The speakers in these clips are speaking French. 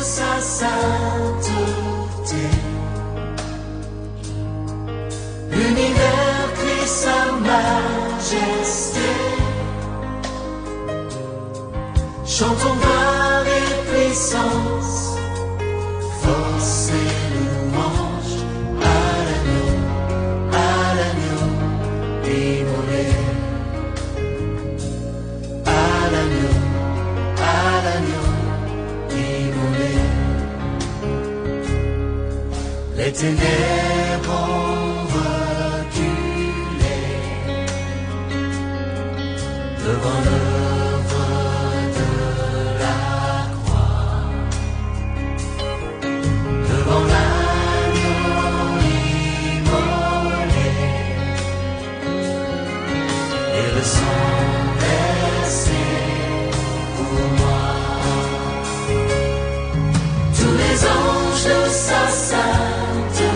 sa sainteté. L'univers crie sa majesté. Chantons gloire et puissance, force et louange à l'agneau immolé. À l'agneau immolé. Les ténèbres ont reculé devant l'œuvre de la croix, devant l'agneau immolé et le sang versé pour moi. Tous les anges de sa sainteté,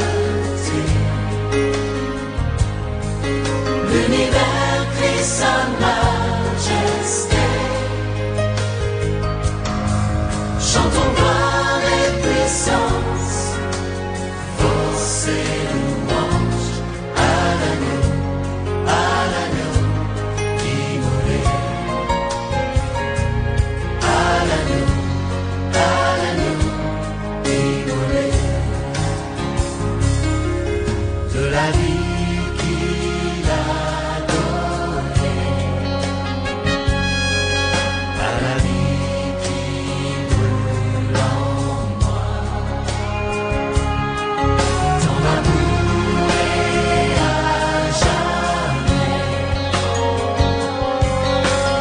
l'univers crie sa majesté. Chantons gloire et puissance, force et louange à l'agneau immolé. À l'agneau immolé. De la vie qu'il a donnée à la vie qui brûle en moi. Ton amour est à jamais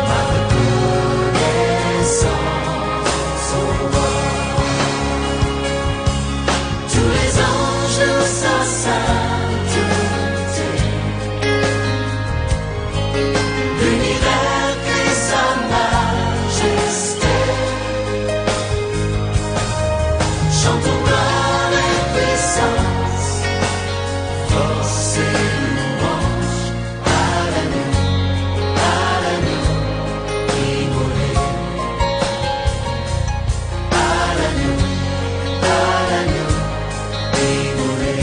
ma reconnaissance au roi. Tous les anges de sa sainteté, l'univers crie sa majesté. Chantons gloire et puissance, force et louange à l'agneau immolé. À l'agneau immolé.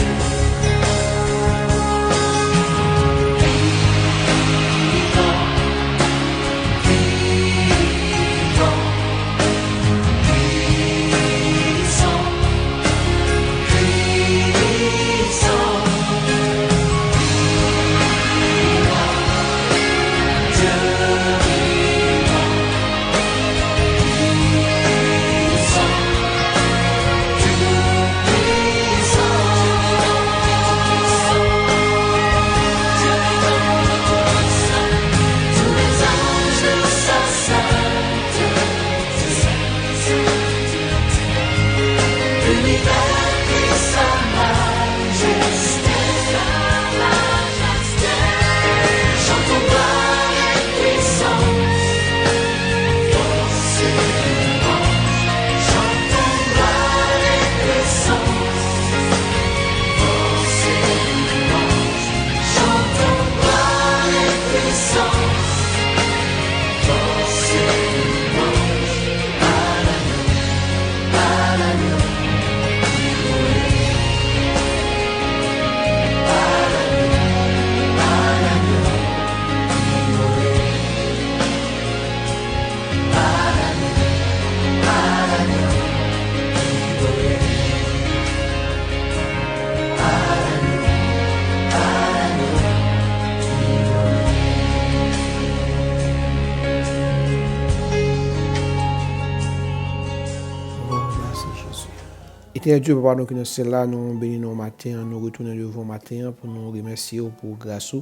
Éternel Dieu, papa, nous qui nous sommes là, nous bénissons matin, nous retournons devant matin pour nous remercier pour grâce.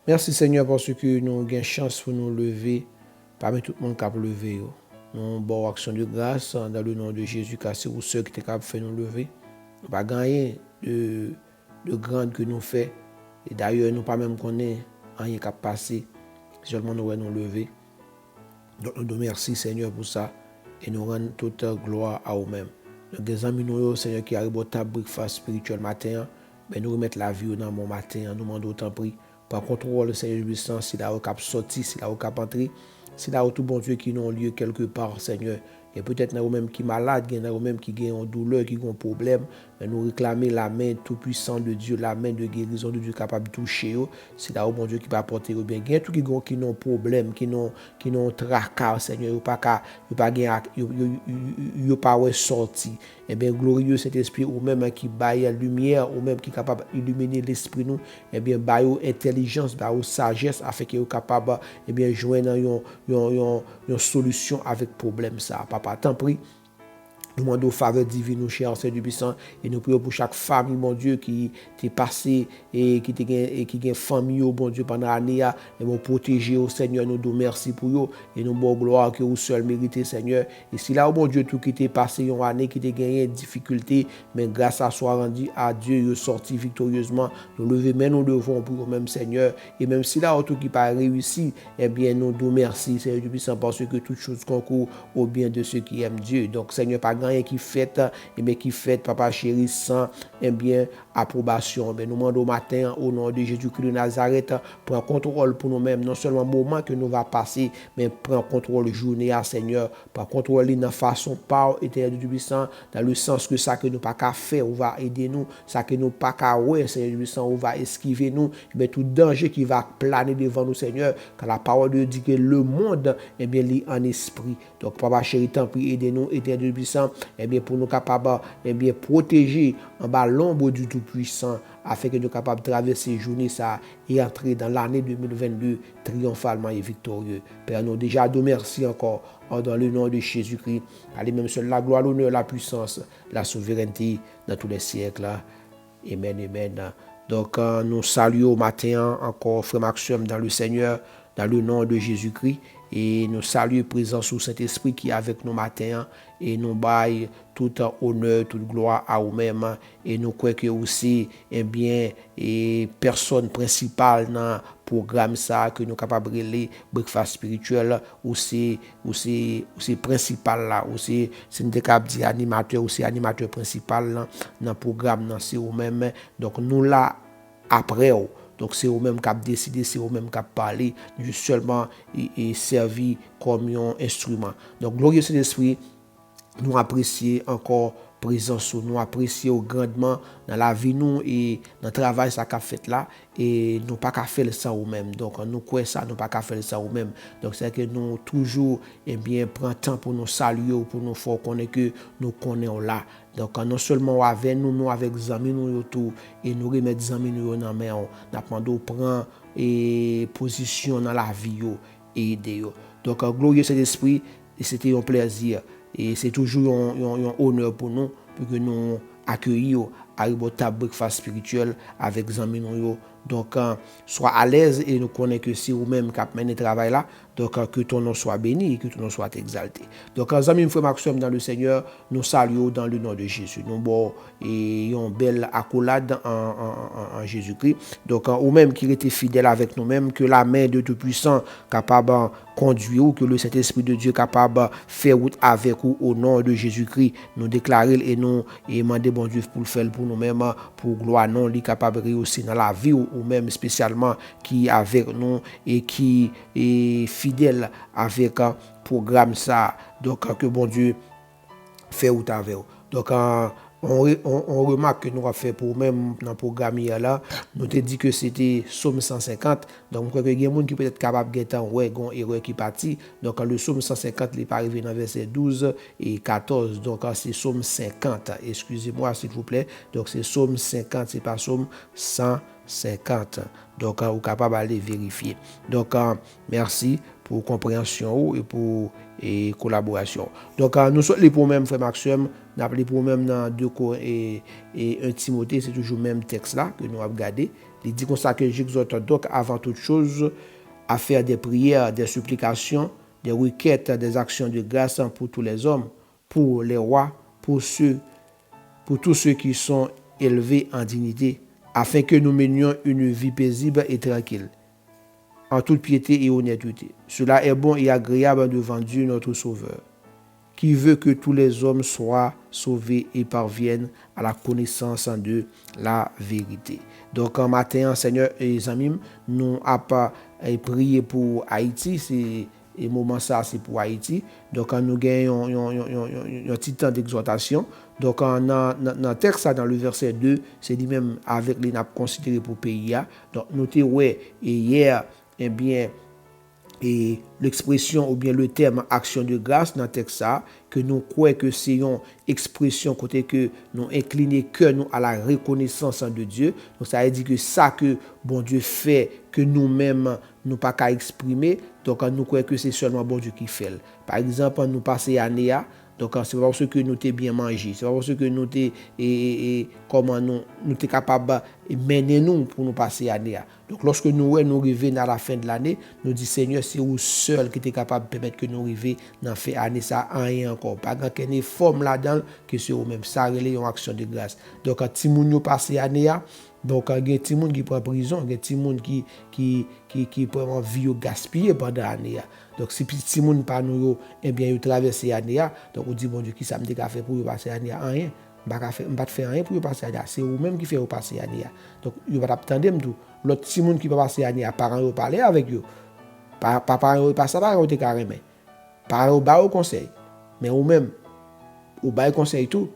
Merci Seigneur parce que nous avons une chance pour nous lever parmi tout le monde qui a levé. Nous avons une bonne action de grâce dans le nom de Jésus, car c'est vous ceux qui sont capables de faire nous lever. Nous n'avons pas gagné de grande que nous faisons. Et d'ailleurs, nous pas même connaître rien qui a passé. Seulement nous allons nous lever. Donc nous remercions Seigneur pour ça et nous rendons toute gloire à vous-même. Nous avons des amis, Seigneur, qui arrivent au tabrique face spirituel matin. Mais nous remettons la vie dans mon matin. Nous demandons autant prix. Par contrôle, Seigneur, puissance, s'il a au cap sorti, s'il a au cap entré. c'est là où tout bon Dieu qui n'ont lieu quelque part, Seigneur. Et peut-être nous même qui malade, il y en a même qui ont une douleur, qui ont un problème, mais nous réclamer la main tout-puissante de Dieu, la main de guérison de Dieu capable de toucher. C'est là où bon Dieu qui va apporter au bien. Il y a tout qui ont un problème, qui ont tracas, Seigneur, il n'y a pas sorti. Eh bien, glorieux Saint-Esprit, ou même qui baille la lumière, ou même qui est capable d'illuminer l'esprit nous, eh bien, baille intelligence, baille sagesse, afin qu'il soit capable, eh bien, joindre une solution avec problème ça. Papa, t'en prie. Nous demandons faveur divine, nous, cher Seigneur du puissant, et nous prions pour chaque famille, mon Dieu, qui t'est passé et qui a famille, bon Dieu, pendant l'année, et nous protéger au Seigneur, nous disons merci pour eux, et nous bon gloire que vous seul méritez, Seigneur. Et si là, bon Dieu, tout qui t'est passé une année, qui t'a gagné difficulté, mais grâce à soi rendu à Dieu, il est sorti victorieusement, nous lever, mais nous devons pour nous-mêmes, Seigneur. Et même si là, tout qui pas réussi, eh bien, nous disons merci, Seigneur du puissant, parce que toutes choses concourent au bien de ceux qui aiment Dieu. Donc, Seigneur, pas rien qui fait, et qui fait, papa chéri, sans bien approbation. Mais nous demandons au matin, au nom de Jésus-Christ de Nazareth, prends contrôle pour nous-mêmes, non seulement le moment que nous va passer, mais prends contrôle journée à Seigneur, prends contrôle dans façon par éternel du puissant, dans le sens que ça que nous pas qu'à faire, ou va aider nous, ça que nous pas qu'à ouais, Seigneur du puissant, ou va esquiver nous, mais tout danger qui va planer devant nous, Seigneur, car la parole de Dieu dit que le monde, bien, lit en esprit. Donc, papa chéri, tant pis, aidez-nous, éternel du puissant, bien, pour nous capables, bien, protéger en bas l'ombre du Tout-Puissant, afin que nous soyons capables de traverser journée ça et entrer dans l'année 2022 triomphalement et victorieux. Père, nous déjà de merci encore dans le nom de Jésus-Christ. Allez, même seul la gloire, l'honneur, la puissance, la souveraineté dans tous les siècles. Amen, amen. Donc, nous saluons au matin encore Frère Maxime dans le Seigneur, dans le nom de Jésus-Christ. Et nous saluons présence au Saint-Esprit qui est avec nous matin. Et nous baillons tout honneur, toute gloire à vous-même. Et nous croyons que aussi, eh bien, et personne principale dans le programme ça, que nous sommes capables de relayer, breakfast spirituel, ou c'est principal là, ou c'est capable de dire animateur, ou c'est animateur principal là, dans le programme, c'est vous-même. Donc nous là, après, donc c'est eux-mêmes qui ont décidé, c'est eux-mêmes qui ont parlé, juste seulement et servi comme un instrument. Donc glorieux Saint-Esprit, nous apprécions encore présence, nous apprécions grandement dans la vie nous et dans le travail ça qu'a fait là et nous pas qu'à faire ça nous-mêmes. Donc nous croyons ça, nous pas qu'à faire ça nous-mêmes. Donc c'est que nous toujours bien prend temps pour nous saluer, pour nous faire connaître que nous connaissons là. Donc non seulement avec nous, nous avec les amis nous tout et nous remettre les amis nous dans main, nous demandons prendre et position dans la vie et aider. Donc glorieux Saint-Esprit, c'était un plaisir. Et c'est toujours un honneur pour nous, pour que nous accueillions à une table breakfast spirituel avec les amis. Donc, sois à l'aise et nous connaissons que c'est vous-même qui mené le travail là. Donc, que ton nom soit béni et que ton nom soit exalté. Donc, les amis, frère Maxime dans le Seigneur, nous saluons dans le nom de Jésus. Nous avons une belle accolade en Jésus-Christ. Donc, ou même qui était fidèle avec nous-mêmes, que la main de Tout-Puissant capable de conduire ou que le Saint-Esprit de Dieu capable de faire route avec vous au nom de Jésus-Christ. Nous déclarer et nous demander bon Dieu pour le faire pour nous-mêmes, pour gloire non, lui capable de réussir dans la vie ou même spécialement qui est avec nous et qui est fidèle avec un programme ça. Donc, que bon Dieu fait route avec vous. Donc, on remarque que nous avons fait pour même dans le programme hier là, nous avons dit que c'était Somme 150. Donc, je crois qu'il y a des gens qui peut être capable de gagner une erreur qui est partie. Donc, le Somme 150 il n'est pas arrivé dans verset 12 et 14. Donc, c'est Somme 50. Excusez-moi, s'il vous plaît. Donc, c'est Somme 50, c'est pas Somme 150. Donc, vous êtes capable d'aller vérifier. Donc, merci pour compréhension et pour collaboration. Donc, nous sommes les pour même, frère Maxime, nous avons les pour même dans 2 Corinthiens et 1 Timothée, c'est toujours le même texte là que nous avons regardé. Il dit comme ça que j'exhorte donc avant toute chose à faire des prières, des supplications, des requêtes, des actions de grâce pour tous les hommes, pour les rois, pour tous ceux qui sont élevés en dignité, afin que nous menions une vie paisible et tranquille, en toute piété et honnêteté. Cela est bon et agréable devant Dieu notre Sauveur, qui veut que tous les hommes soient sauvés et parviennent à la connaissance de la vérité. Donc, en matin, Seigneur et les amis, nous avons prié pour Haïti, c'est et moment ça c'est pour Haïti. Donc nous gagnons un petit temps d'exhortation. Donc dans le texte dans le verset 2, c'est lui-même avec les n'a considéré pour pays. Donc notez ouais et hier eh bien et l'expression ou bien le terme action de grâce dans le texte ça que nous croyons que c'est une expression côté que nous incliner cœur nous à la reconnaissance de Dieu. Donc ça veut dire que ça que bon Dieu fait que nous-mêmes nous pas qu'à exprimer, donc nous croyons que c'est seulement bon Dieu qui fait. Par exemple, nous passer année donc c'est pas parce que nous t'es bien mangé, c'est pas parce que nous t'es comment nous t'es capable de mener nous pour nous passer année. Donc lorsque nous arrivons à la fin de l'année, nous dit Seigneur, c'est vous seul qui est capable de permettre que nous arrivions dans fin année ça rien encore. Pas grand qu'une forme là-dedans que c'est vous-même ça relève une action de grâce. Donc quand Timoun nous passer année donc il y a des gens qui prend prison, il y a des gens qui prend vie gaspiller pendant l'année. Donc si petit monde pas nous eh bien ils traverser l'année, donc on dit bon Dieu qui ça me fait pour passer l'année rien. Pas faire rien pour passer l'année, c'est vous même qui fait passer l'année. Donc il va attendre tout. L'autre petit monde qui va passer l'année, parents yo parler avec eux. Papa yo pas ça pas on te carrément. Parents ba au conseil. Mais ou même ou ba conseil tout,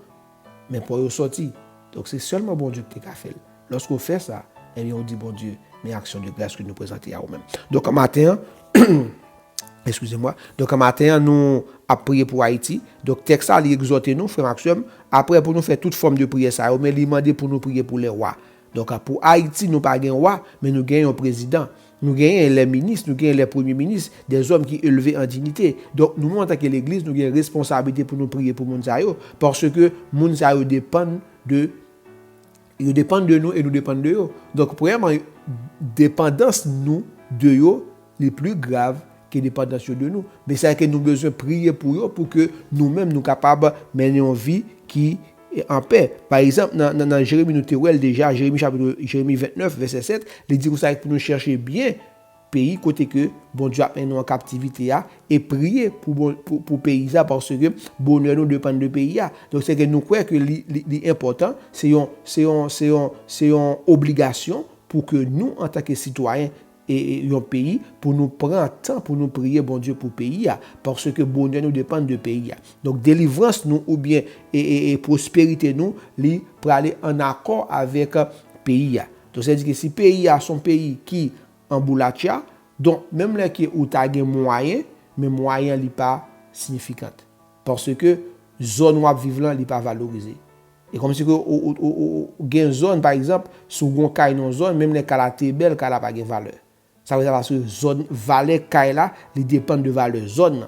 mais pour yo sortir. Donc c'est seulement bon Dieu qui t'a fait. Lorsqu'on fait ça, eh bien on dit bon Dieu, mais action de grâce que nous présentons à nous-mêmes. Donc un matin, excusez-moi, donc un matin nous a prié pour Haïti. Donc texte ça il exhorte nous frère Maxime après pour nous faire toute forme de prière ça, mais il demandé pour nous prier pour les rois. Donc pour Haïti nous pas un roi, mais nous gagnons un président. Nous gagnons les ministres, nous gagnons les premiers ministres, des hommes qui élevés en dignité. Donc nous en tant que l'église, nous avons une responsabilité pour nous prier pour Mounsayo parce que Mounsayo dépend de ils dépendent de nous et nous dépendons de eux. Donc, premièrement, dépendance nous de eux est plus grave que dépendance de nous. Mais c'est que nous avons besoin de prier pour eux pour que nous-mêmes nous capables de mener une vie qui est en paix. Par exemple, dans Jérémie, nous déjà, Jérémie 29, verset 7, il dit que pour nous chercher bien pays côté que bon Dieu a mis nous en captivité et prier pour pays parce que bonheur nous dépend de pays. Donc c'est que nous croyons que l'important c'est une obligation pour que nous en tant que citoyens et un pays pour nous prendre temps pour nous prier bon Dieu pour pays parce que bonheur nous dépend de pays. Donc délivrance nous ou bien et prospérité nous pour aller en accord avec pays. Donc c'est à dire que si pays a son pays qui en boulatia, donc même là qui ou ta gen moyen, mais moyen li pas significant parce que zone où vivre là li pas valorisé. Et comme si que ou gen zone par exemple, sous gon kay non zone, même les kala té belle kala pas gen valeur. Ça veut dire parce que zone valeur kay là, li dépend de valeur zone.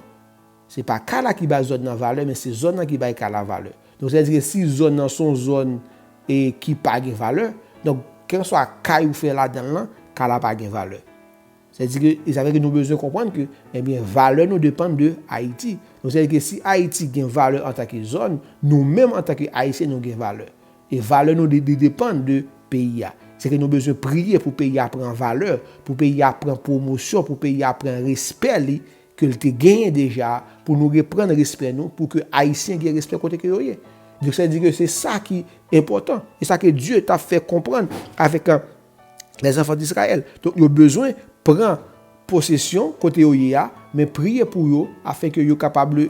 C'est pas kala qui ba zone dans valeur, mais c'est zone qui ba kala valeur. Donc c'est à dire que si zone dans son zone et qui pas gen valeur, donc quel soit kay ou fait là-dedans là, kala pas gen valeur. C'est-à-dire que ça veut que nous besoin comprendre que eh bien valeur nous dépend de Haïti. Donc c'est-à-dire que si Haïti gagne valeur en tant que zone, nous-mêmes en tant que Haïtiens nous gagne valeur. Et valeur nous dépend de pays. C'est que nous besoin prier pour pays prendre valeur, pour pays prendre promotion, pour pays prendre respect que le te gagne déjà pour nous reprendre respect nous pour que Haïtiens gagne respect côté que yoye. Donc ça veut dire que c'est ça qui est important et ça que Dieu t'a fait comprendre avec les enfants d'Israël. Donc nous besoin prend possession côté yoya mais prier pour eux afin que yo capable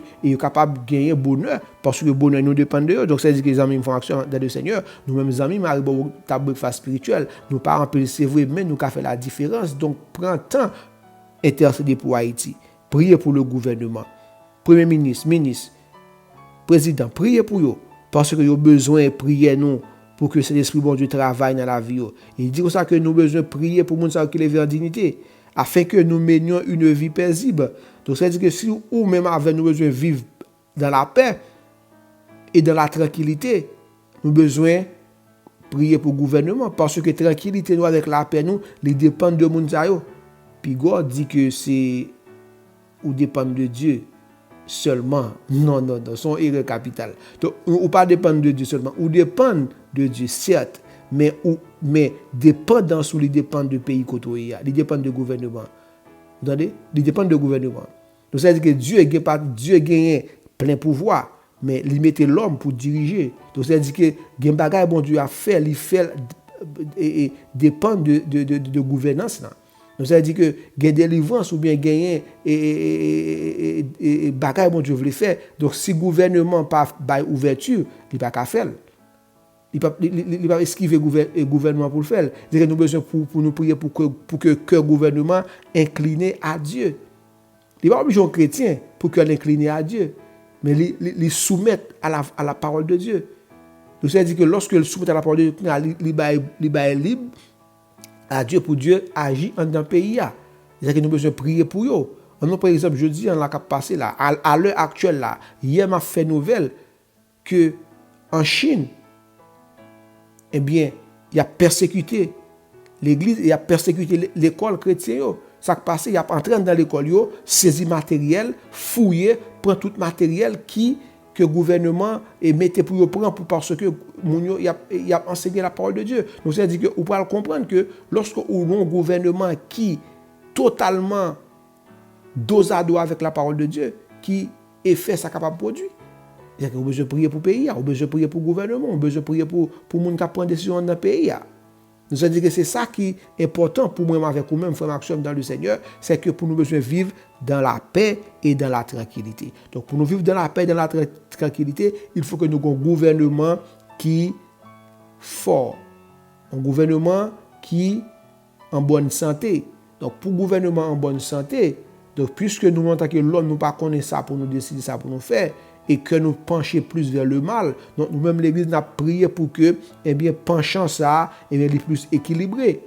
gagner bonheur parce que bonheur nous dépend de eux. Donc ça veut dire que les amis font action dans le Seigneur, nous mêmes amis m'arrive au table face spirituel, nous pas en plus c'est vrai mais nous ca fait la différence. Donc prends temps intercéder pour Haïti, prier pour le gouvernement, premier ministre, président, prier pour eux parce que yo besoin prier nous pour que cet esprit bon Dieu travaille dans la vie. Il dit comme ça que nous besoin prier pour monde qui lève en dignité afin que nous menions une vie paisible. Donc ça veut dire que si ou même avec nous besoin vivre dans la paix et dans la tranquillité, nous besoin prier pour le gouvernement parce que tranquillité nous avec la paix nous, les dépend de monde ça yo. Puis God dit que c'est ou dépend de Dieu seulement. Non, son erreur capitale. Donc, ou pas dépendre de Dieu seulement, ou dépendre de Dieu, certes, mais dépendance ou les dépend de pays côté, ils dépendent de gouvernement. Vous entendez? Ils dépendent de gouvernement. Donc, ça veut dire que Dieu gagne plein pouvoir, mais il mettait l'homme pour diriger. Donc, ça veut dire que gen bagay bon Dieu a fait, il fait dépend de gouvernance là. Donc ça veut dire que gain délivrance ou bien gagner et bagaille bon Dieu veut faire. Donc si gouvernement pas bail ouverture, il pas qu'à faire. Il pas esquiver gouvernement pour le faire. C'est-à-dire que nous besoin pour nous prier pour que gouvernement incliné à Dieu. Il pas obligé un chrétien pour qu'il incliné à Dieu, mais il soumettre à la parole de Dieu. Donc ça veut dire que lorsque il soumet à la parole de Dieu, il est libre à Dieu pour Dieu agir dans le pays. C'est-à-dire que nous besoin prier pour eux. Par exemple, je dis, on l'a passé là, à l'heure actuelle là, hier m'a fait nouvelle que en Chine, eh bien, il a persécuté l'église, il a persécuté l'école chrétienne. Ça qui passe, il a entré dans l'école, saisi matériel, fouillé, prend tout matériel que le gouvernement mettait pour prendre parce que il a enseigné la parole de Dieu. Donc, ça veut dire que vous pouvez comprendre que lorsque vous avez un gouvernement qui totalement dosado avec la parole de Dieu, qui est fait ça capable de produire, il y a besoin de prier pour le pays, il y a besoin de prier pour le gouvernement, il y a besoin de prier pour les gens qui prennent des décisions dans le pays. Donc, ça veut dire que c'est ça qui est important pour moi avec vous-même, frère Maxime, dans le Seigneur, c'est que pour nous besoin de vivre dans la paix et dans la tranquillité. Donc, pour nous vivre dans la paix et dans la tranquillité, il faut que nous ayons un gouvernement qui est fort, un gouvernement qui est en bonne santé. Donc, pour le gouvernement en bonne santé, donc, puisque nous, en tant que l'homme, nous ne connaissons pas ça pour nous décider ça pour nous faire, et que nous penchions plus vers le mal, donc nous-mêmes, l'Église, nous avons prié pour que, eh bien, penchant ça, eh bien, il est plus équilibré.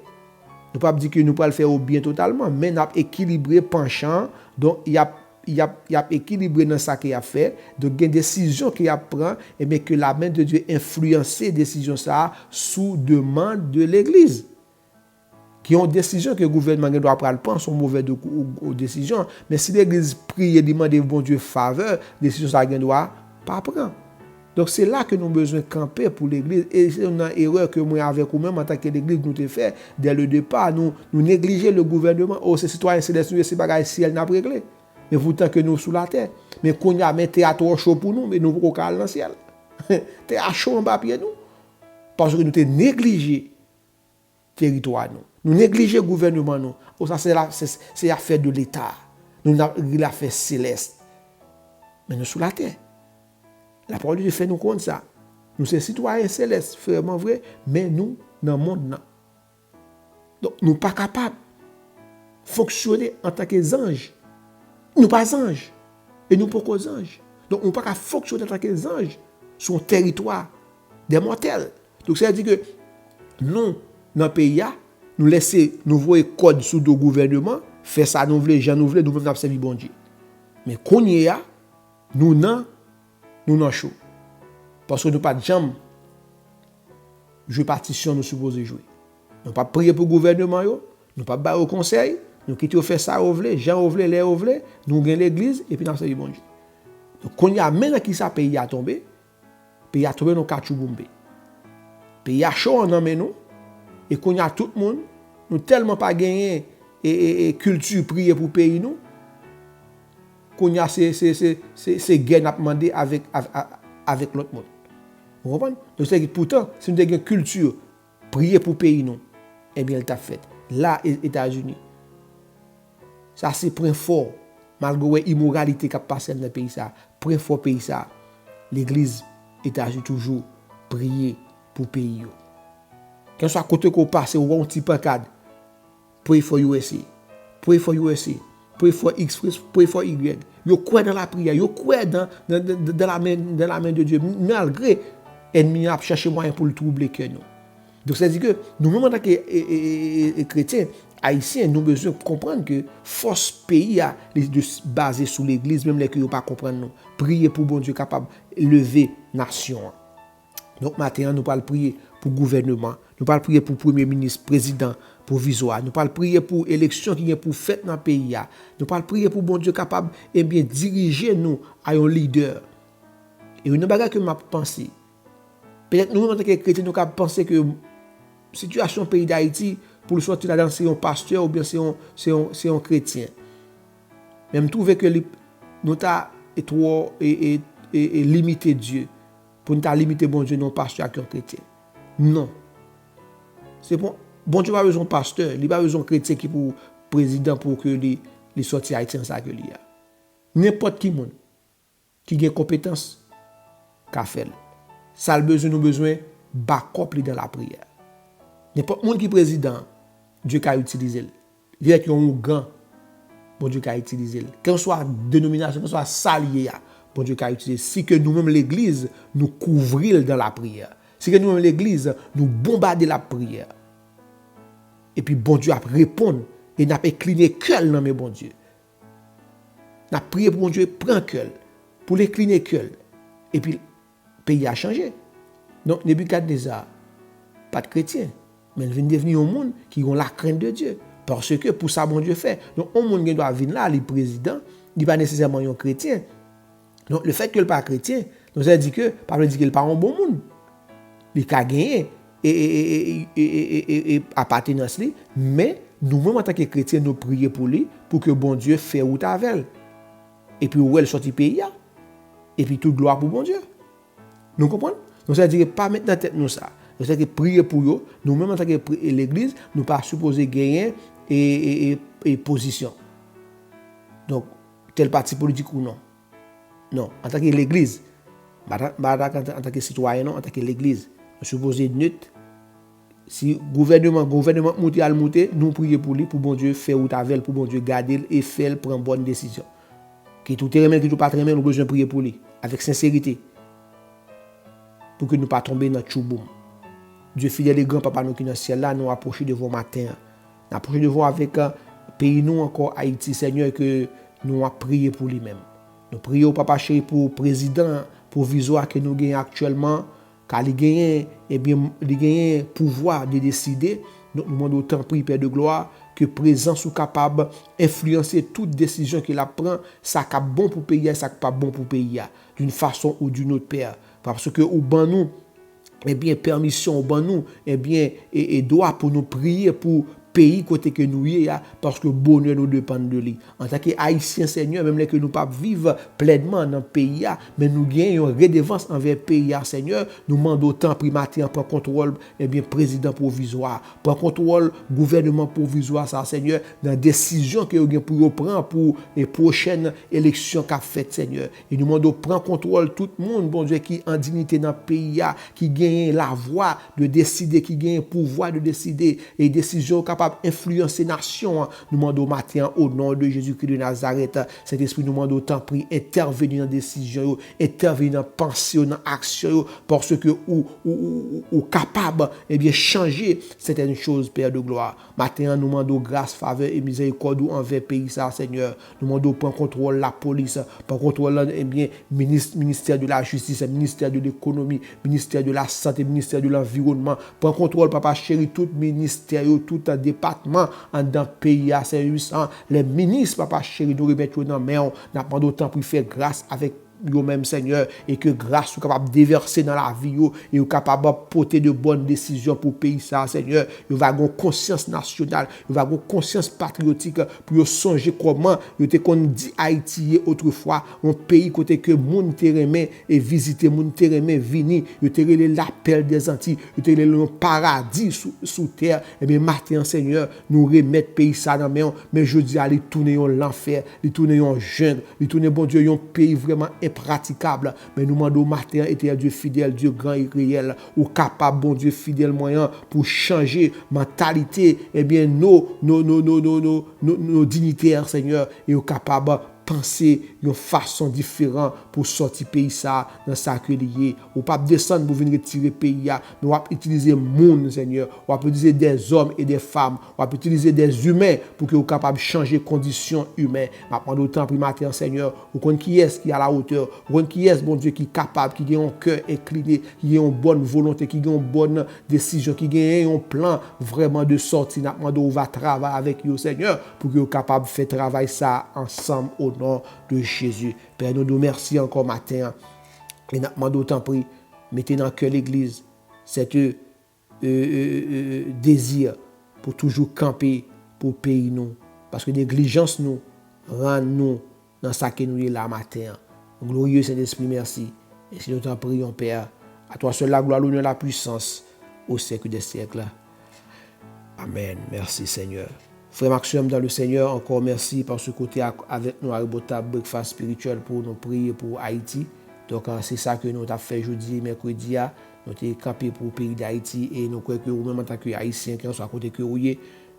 Nous ne pouvons pas dire que nous ne pouvons pas le faire au bien totalement, mais nous avons équilibré penchant, donc il y a équilibré dans ça qu'il a fait, donc il y a une décision qu'il a pris, et bien que la main de Dieu influence ces décisions ça sous demande de l'Église. Qui ont décision que le gouvernement doit prendre sont mauvaises décisions. Mais si l'Église prie et demande bon Dieu faveur, décision ça ne doit pas prendre. Donc c'est là que nous avons besoin de camper pour l'Église. Et c'est une erreur que moi avec vous-même en tant que l'Église nous avons fait dès le départ. Nous négliger le gouvernement. Oh, ces citoyens célestes, ces bagages ciel n'a pas réglé. Mais pourtant que nous sous la terre. Mais qu'on y a mis théâtre chaud pour nous, mais nous ne pouvons pas aller dans le ciel. Théâtre chaud en bas pied nous. Parce que nous avons négligé le territoire nous. Nous négligeons le gouvernement. Nous. Oh, ça, c'est l'affaire de l'État. Nous avons l'affaire céleste. Mais nous sous la terre. La parole de Dieu fait nous compte ça. Nous sommes citoyens célestes, vraiment vrai, mais nous, dans le monde, non. Donc, nous ne sommes pas capables de fonctionner en tant qu'anges. Nous ne sommes pas anges. Et nous ne sommes pas anges. Donc, nous ne sommes pas capables de fonctionner en tant qu'anges sur un territoire des mortels. Donc, ça veut dire que nous, dans le pays, nous laissons nous voir code sous le gouvernement, faire ça nous voulons, gens nous voulons, nous avons servi bon Dieu. Mais quand on y a, nous n'en chaud. Parce que nous pas de jambes jouer partition nous supposons jouer. Nous pas prier pour le gouvernement, nous pas battre au conseil, nous quitter faire ça au voulez, gens au voulez, les au voulez, nous gagnons l'église et puis nous servi bon Dieu. Donc quand il y a maintenant qui ça pays a tombé dans kachou bombé. Pays a chaud en amène nous. Et qu'on y a tout le monde, nous tellement pas gagné et culture prier pour pays nous, qu'on y a ces guerres à demander avec l'autre monde. Vous comprenez? Donc c'est que pourtant, si nous avons une culture prier pour pays nous, eh bien elle t'a fait. Là, États-Unis, ça c'est point fort, malgré l'immoralité qui a passé dans le pays ça, point fort pays ça, l'Église États-Unis toujours prier pour pays. Quand soit côté qu'on passe, ou un petit pancade, pray for USA, pray for USA, pray for X, pray for Y. Yo croit dans la prière, yo croit dans la main de Dieu, malgré l'ennemi a cherché moyen pour le troubler que nous. Donc ça veut dire que nous-mêmes en tant que chrétiens, haïtiens, nous avons besoin de comprendre que force pays a basé sur l'église, même les qui ne pas comprendre nous. Prier pour bon Dieu capable de lever nation. Donc maintenant, nous parlons prier pour le gouvernement, nous parlons prier pour le premier ministre, président, provisoire, nous parlons prier pour l'élection qui est pour fête dans le pays. Nous parlons prier pour bon Dieu capable de bien diriger nous à un leader. Et une chose que je pense, peut-être nous, en tant que chrétiens, nous pensons que la situation du pays d'Haïti, pour le sortir là-dedans, c'est un pasteur ou bien c'est un chrétien. Même trouver que nous avons limité Dieu. Pour nous limiter bon Dieu, non pasteur avec un chrétien. Non. C'est bon. Bon Dieu n'a pas besoin de pasteur, il n'a pas besoin de chrétien qui pour président pour que les sorties haïtiens ça que li a. N'importe qui monde qui a compétence qu'a fait. Ça le besoin nous besoin backup dans la prière. N'importe monde qui président, Dieu qu'a utilisé. Il y a un grand bon Dieu qu'a utilisé. Quelle soit dénomination, quelle soit salier, bon Dieu qu'a utilisé. Si que nous-mêmes l'église nous couvrir dans la prière. Si que nous-mêmes l'église nous bombarder la prière. Et puis bon Dieu a répondre et n'a pas incliné cœur dans mes bon Dieu. N'a prié pour bon Dieu prend cœur pour l'incliner cœur. Et puis le pays a changé. Donc Nebuchadnezzar pas de chrétien, mais il vient devenir un monde qui ont la crainte de Dieu. Parce que pour ça bon Dieu fait. Donc un monde qui doit venir là, le président, il n'est pas nécessairement un chrétien. Donc le fait qu'il n'est pas chrétien, donc ça dit que pas dire qu'il n'est pas un bon monde. Il a gagné et appartenance lui, mais nous-mêmes en tant que chrétiens, nous prions pour lui pour que bon Dieu fasse route avec elle. Et puis où elle sortit pays et puis toute gloire pour bon Dieu. Nous comprenons? Donc ça veut dire pas mettre dans la tête nous ça. C'est que prier pour eux, nous-mêmes en tant que l'église, nous pas supposé gagner et position. Donc tel parti politique ou non. Non, en tant que l'église, en tant que citoyen, non, en tant que l'église, nous supposé neutre. Si gouvernement monter, nous prions pour lui, pour bon Dieu faire route avec, pour bon Dieu garder et faire prendre bonne décision. Qui tout est remis, qui tout pas remis, nous besoin de prier pour lui avec sincérité. Pour que nous ne pas tomber dans le chouboum. Dieu fidèle et grand papa nous qui dans le ciel là, nous approchons de vos matins. Nous approchons de vous avec un pays nous encore Haïti, Seigneur, que nous avons prié pour lui-même. Nous prions papa chéri pour le président provisoire que nous gagnons actuellement, car il gagne pouvoir de décider. Donc nous demandons autant prier Père de gloire que présence ou capable d'influencer toute décision qu'il prend, ça qui est bon pour le pays, ça qui n'est pas bon pour le pays, d'une façon ou d'une autre, Père. Parce que au ban nous, permission au ban nous, et droit pour nous prier pour pays côté que nous y a, parce que bonheur nous dépend de lui. En tant qu'Haïtien, Seigneur, même que nous pas vivre pleinement dans le pays, mais nous gagnons une redevance envers le pays, Seigneur, nous demandons autant primateur prend contrôle, président provisoire, prend contrôle gouvernement provisoire, ça, Seigneur, dans la décision que vous pour prendre pour les prochaines élections qu'a faites, Seigneur. Et nous demandons prendre contrôle tout le monde, bon Dieu, qui en dignité dans le pays, qui gagne la voix de décider, qui gagne le pouvoir de décider, et décision capable influencer nation. Nous demandons matin au nom de Jésus-Christ de Nazareth. Cet esprit nous demande autant prix intervenir dans la décision, intervenir dans la pensée, dans l'action, parce que ou capable changer certaines choses, Père de gloire. Matin nous demandons grâce, faveur et miséricorde envers le pays, ça, Seigneur. Nous demandons prendre contrôle la police, prendre contrôle ministère de la justice, ministère de l'économie, ministère de la santé, ministère de l'environnement, prendre contrôle, papa chéri, tout ministère, tout département dans le pays à service, les ministres, papa chéri, nous remettons dans la main, nous demandons autant pour faire grâce avec vous-même, Seigneur, et que grâce soit capable de déverser dans la vie, et vous capable de porter de bonnes décisions pour le pays, ça, Seigneur. Vous avez une conscience nationale, vous avez une conscience patriotique pour songer comment vous avez dit Haïti autrefois, un pays côté que moun te remet et visiter, moun te remet venir, vous avez l'appel des Antilles, vous avez le paradis sous terre. Et bien, matin, Seigneur, nous remettre pays ça dans main, mais je dis aller tourner l'enfer, les tourner en jungle, les tourner, bon Dieu, un pays vraiment impraticable, mais nous demandons matin, éternel Dieu fidèle, Dieu grand et réel, ou capable, bon Dieu fidèle moyen pour changer mentalité, nos dignitaires, Seigneur, et ou capable penser d'une façon différente pour sortir pays ça dans sa lié ou pas descendre pour venir retirer pays nous va utiliser monde, Seigneur, on va utiliser des hommes et des femmes, on va utiliser des humains pour que vous capable changer conditions humaines. Prendre autant primateur, Seigneur, vous connaissez qui est qui à la hauteur, vous connaissez qui est bon Dieu qui est capable, qui a un cœur incliné, qui a une bonne volonté, qui a une bonne décision, qui a un plan vraiment de sortie. Nous demandons on va travailler avec vous, Seigneur, pour que vous capable de faire travail ça ensemble au nom de Jésus. Père, nous nous remercions encore matin. Et nous demandons autant prix, mettez dans le cœur l'église cet désir pour toujours camper pour pays nous. Parce que négligence nous rend nous dans ça que nous est là matin. Glorieux Saint-Esprit, merci. Et si nous t'en prions, Père, à toi seul la gloire, l'honneur, la puissance au siècle des siècles. Amen. Merci Seigneur. Frère Maxime dans le Seigneur, encore merci parce que côté avec nous à Rebota Breakfast Spirituel pour nous prier pour Haïti. Donc c'est ça que nous avons fait jeudi, mercredi. Nous avons campé pour le pays d'Haïti et nous croyons que vous-même en tant qu'Haïtien, qui soit à côté que vous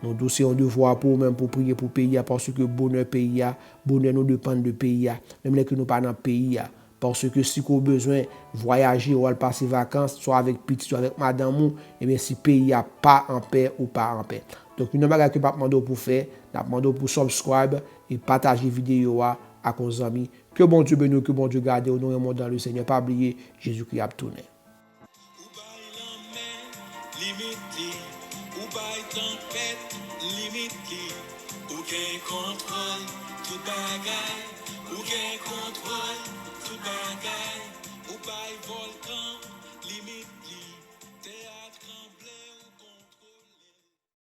nous dossiers on devoir pour même pour prier pour le pays parce que bonheur pays, bonheur nous dépend de pays. Même que nous pas dans le pays. Parce que si vous avez besoin de voyager ou de passer vacances, soit avec petit, soit avec madame, et bien si le pays n'est pas en paix ou pas en paix. Donc, une chose que je demande pour faire, je demande pour subscribe et partager la vidéo à vos amis. Que bon Dieu bénisse, que bon Dieu garde, au nom dans le Seigneur. Pas oublier, Jésus-Christ a tourné. Ou gen kontrol, tout bagay, ou bay volkan.